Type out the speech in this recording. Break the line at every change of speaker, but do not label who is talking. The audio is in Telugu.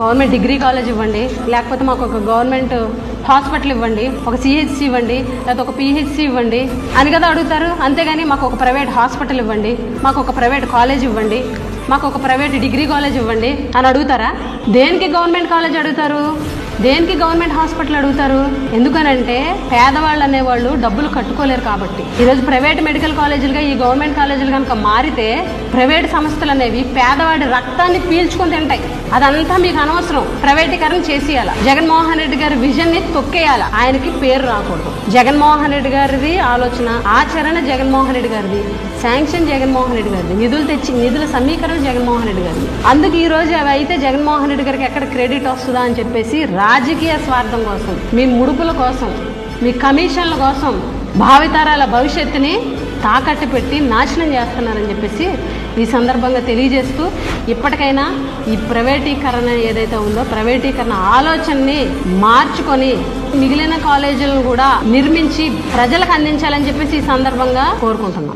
గవర్నమెంట్ డిగ్రీ కాలేజ్ ఇవ్వండి, లేకపోతే మాకు ఒక గవర్నమెంట్ హాస్పిటల్ ఇవ్వండి, ఒక సిహెచ్సి ఇవ్వండి, లేకపోతే ఒక పిహెచ్సి ఇవ్వండి అని కదా అడుగుతారు. అంతేగాని మాకు ఒక ప్రైవేట్ హాస్పిటల్ ఇవ్వండి, మాకు ఒక ప్రైవేట్ కాలేజ్ ఇవ్వండి, మాకు ఒక ప్రైవేట్ డిగ్రీ కాలేజ్ ఇవ్వండి అని అడుగుతారా? దేనికి గవర్నమెంట్ కాలేజ్ అడుగుతారు? దేనికి గవర్నమెంట్ హాస్పిటల్ అడుగుతారు? ఎందుకనంటే పేదవాళ్ళు అనేవాళ్ళు డబ్బులు కట్టుకోలేరు కాబట్టి. ఈరోజు ప్రైవేట్ మెడికల్ కాలేజీలుగా ఈ గవర్నమెంట్ కాలేజీలు కనుక మారితే ప్రైవేట్ సంస్థలు అనేవి పేదవాడి రక్తాన్ని పీల్చుకొని తింటాయి. అదంతా మీకు అనవసరం. ప్రైవేటీకరణ చేసేయాల. జగన్మోహన్ రెడ్డి గారి విజన్ ని తొక్కేయాల. ఆయనకి పేరు రాకూడదు. జగన్మోహన్ రెడ్డి గారిది ఆలోచన, ఆచరణ జగన్మోహన్ రెడ్డి గారిది, శాంక్షన్ జగన్మోహన్ రెడ్డి గారిది, నిధుల సమీకరణ జగన్మోహన్ రెడ్డి గారిది. అందుకు ఈ రోజు అవి అయితే జగన్మోహన్ రెడ్డి గారికి ఎక్కడ క్రెడిట్ వస్తుందా అని చెప్పేసి రాజకీయ స్వార్థం కోసం, మీ ముడుపుల కోసం, మీ కమిషన్ల కోసం భావితరాల భవిష్యత్తుని తాకట్టు పెట్టి నాశనం చేస్తున్నారని చెప్పేసి ఈ సందర్భంగా తెలియజేస్తూ, ఇప్పటికైనా ఈ ప్రైవేటీకరణ ఏదైతే ఉందో ప్రైవేటీకరణ ఆలోచనని మార్చుకొని మిగిలిన కాలేజీలను కూడా నిర్మించి ప్రజలకు అందించాలని చెప్పేసి ఈ సందర్భంగా కోరుకుంటున్నాం.